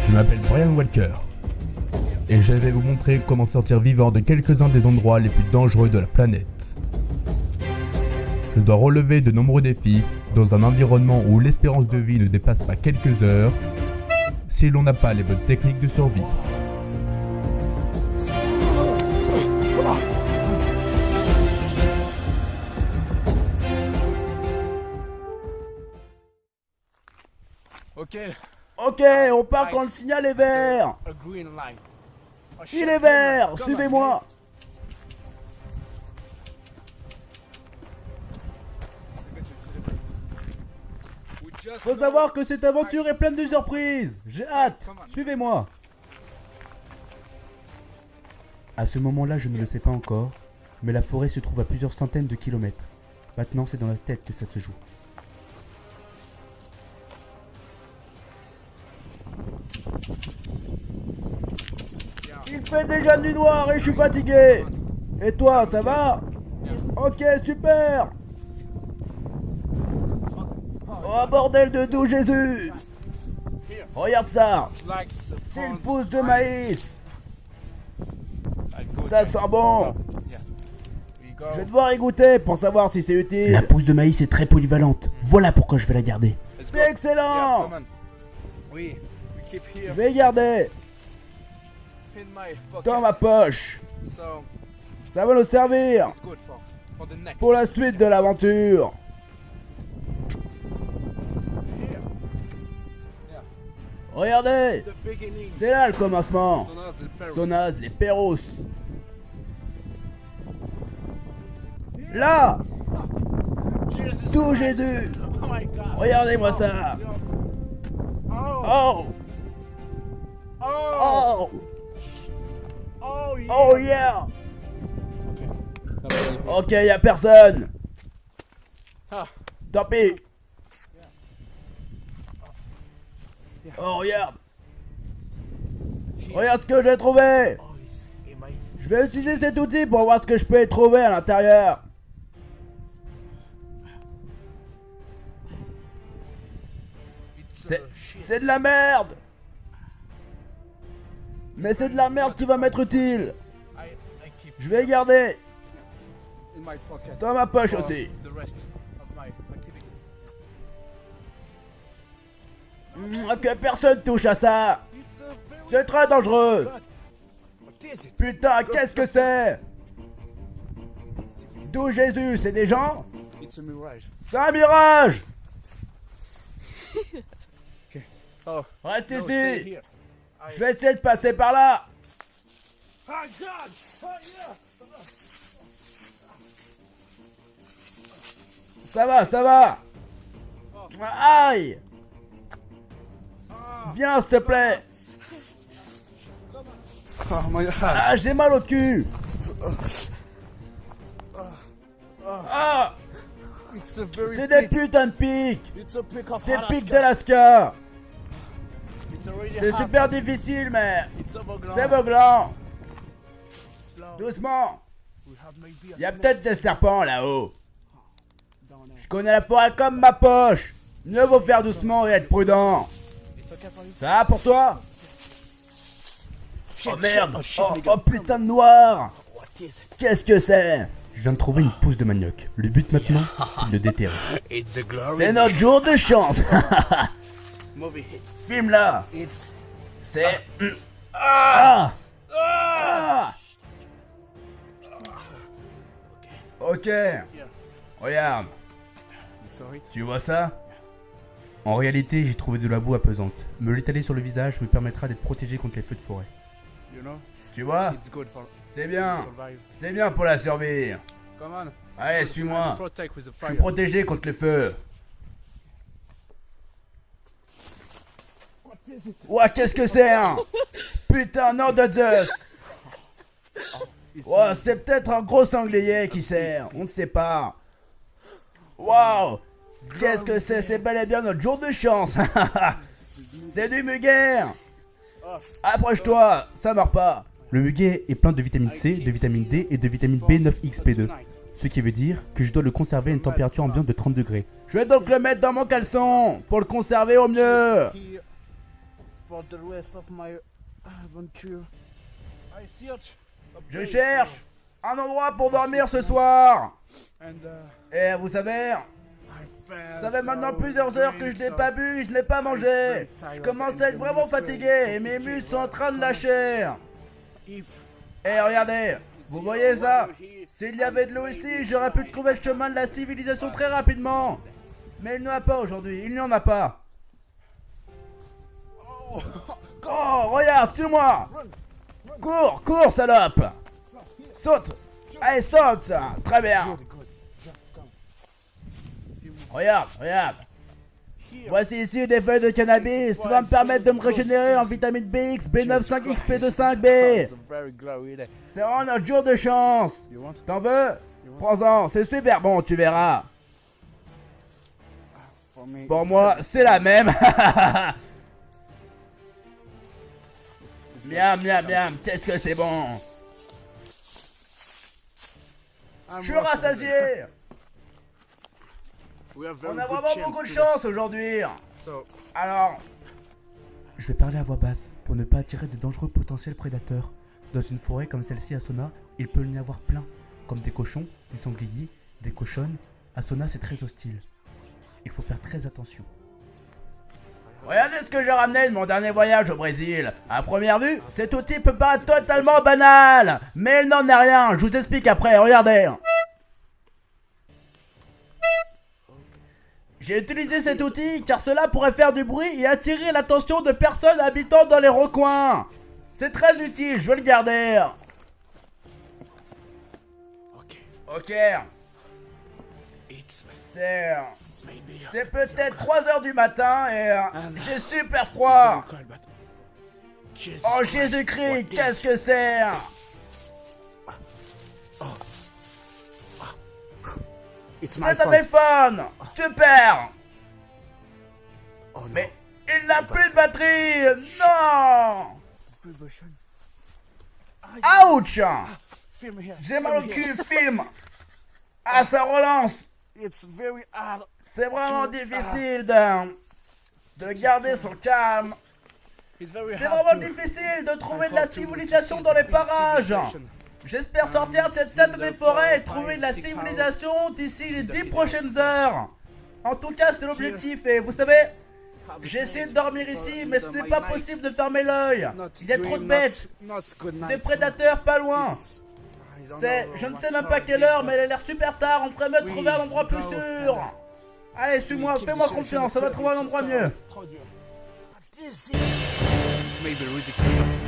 Je m'appelle Brian Walker et je vais vous montrer comment sortir vivant de quelques-uns des endroits les plus dangereux de la planète. Je dois relever de nombreux défis dans un environnement où l'espérance de vie ne dépasse pas quelques heures si l'on n'a pas les bonnes techniques de survie. Ok, on part quand le signal est vert. Il est vert, suivez-moi. Faut savoir que cette aventure est pleine de surprises. J'ai hâte, suivez-moi. À ce moment-là, je ne le sais pas encore, mais la forêt se trouve à plusieurs centaines de kilomètres. Maintenant, c'est dans la tête que ça se joue. Il fait déjà nuit noire et je suis fatigué. Et toi, ça va? Ok, super. Oh bordel de doux Jésus. Regarde ça. C'est une pousse de maïs. Ça sent bon. Je vais devoir y goûter pour savoir si c'est utile. La pousse de maïs est très polyvalente. Voilà pourquoi je vais la garder. C'est excellent. Je vais y garder. Dans ma poche. Ça va nous servir pour la suite de l'aventure. Regardez, c'est là le commencement. Sonas, les Perros. Là, tout Jésus. Regardez-moi ça. Oh. Oh. Oh yeah. Ok, y'a personne. Tant pis. Oh regarde. Regarde ce que j'ai trouvé. Je vais utiliser cet outil pour voir ce que je peux y trouver à l'intérieur. C'est de la merde. Mais c'est de la merde qui va m'être utile. Je vais garder dans ma poche aussi. Que personne touche à ça. C'est très dangereux. Putain, qu'est-ce que c'est? D'où Jésus? C'est des gens? C'est un mirage. Reste ici. Je vais essayer de passer par là. Ça va, ça va. Aïe. Viens, s'il te plaît. Ah, j'ai mal au cul. Ah. C'est des putains de pics. Des pics d'Alaska. C'est super difficile, mais c'est beuglant. Doucement. Il y a peut-être des serpents là-haut. Je connais la forêt comme ma poche. Mieux vaut faire doucement et être prudent. Ça va pour toi? Oh merde. Oh putain de noir. Qu'est-ce que c'est? Je viens de trouver une pousse de manioc. Le but maintenant, c'est de le déterrer. C'est notre jour de chance. Filme là. C'est... Ah. Ah. Ok. Regarde. Tu vois ça? En réalité, j'ai trouvé de la boue apaisante. Me l'étaler sur le visage me permettra d'être protégé contre les feux de forêt. Tu vois? C'est bien. C'est bien pour la survie. Allez, suis-moi. Je suis protégé contre les feux. Ouah, qu'est-ce que c'est, hein? Putain, nom de Zeus. Ouah, c'est peut-être un gros sanglier qui sert. On ne sait pas. Waouh. Qu'est-ce que c'est? C'est bel et bien notre jour de chance. C'est du muguet. Approche-toi, ça meurt pas. Le muguet est plein de vitamine C, de vitamine D et de vitamine B9XP2. Ce qui veut dire que je dois le conserver à une température ambiante de 30 degrés. Je vais donc le mettre dans mon caleçon pour le conserver au mieux. For the rest of my adventure, I search a Je place cherche un endroit pour dormir ce soir. and Et vous savez, ça fait maintenant plusieurs heures que je n'ai pas bu, je n'ai pas mangé. Je commence à être vraiment fatigué et mes muscles sont en train de lâcher. If Et regardez, vous voyez ça? S'il y avait de l'eau ici, j'aurais pu trouver le chemin de la civilisation très rapidement. Mais il n'y en a pas aujourd'hui, il n'y en a pas. Oh, regarde, suis-moi. Cours, cours, salope. Saute. Allez, saute. Très bien. Regarde, regarde. Voici ici des feuilles de cannabis. Ça va me permettre de me régénérer en vitamine BX, B9, 5X, P2, 5B. very glory there. C'est vraiment notre jour de chance. You want? T'en veux? Prends-en, c'est super bon, tu verras. For me, Pour moi, c'est la même. Miam, miam, miam, qu'est-ce que c'est bon. I'm Je suis Russell. rassasié. We have very On a good vraiment chance beaucoup de today. chance aujourd'hui. So, Alors, je vais parler à voix basse pour ne pas attirer de dangereux potentiels prédateurs. Dans une forêt comme celle-ci à Sona, il peut y en avoir plein, comme des cochons, des sangliers, des cochonnes. À Sona, c'est très hostile. Il faut faire très attention. Regardez ce que j'ai ramené de mon dernier voyage au Brésil. À première vue, cet outil peut paraître totalement banal, mais il n'en est rien. Je vous explique après, regardez. J'ai utilisé cet outil car cela pourrait faire du bruit et attirer l'attention de personnes habitant dans les recoins. C'est très utile, je vais le garder. okay. Ok, It's maybe c'est peut-être 3h du matin et j'ai super froid. very cold, but Jesus Oh Christ, Jésus-Christ, what qu'est-ce is- que c'est? It's my C'est un phone. téléphone. Super. Oh no. Mais il n'a plus de batterie. Non. Vibration. Ouch. Film here. J'ai mal au Film cul, here. film. Ah, ça relance. It's very hard. C'est vraiment difficile de garder son calme. It's very C'est hard vraiment to- difficile de trouver de I la hope to- civilisation to dans les see the parages. civilization. J'espère sortir de cette satanée forêt et trouver de la civilisation d'ici les 10 prochaines heures. En tout cas, c'est l'objectif et vous savez, j'ai essayé de dormir ici, mais ce n'est pas possible de fermer l'œil. Not Il y a trop de dream, bêtes, not good night. des prédateurs pas loin. I don't C'est, know je ne what sais même time pas it quelle is, heure, but mais elle a l'air super tard. On ferait mieux de Oui, trouver un endroit plus go. sûr. Allez, suis-moi, we keep fais-moi the confiance, solution on va trouver un endroit mieux. It's maybe ridiculous.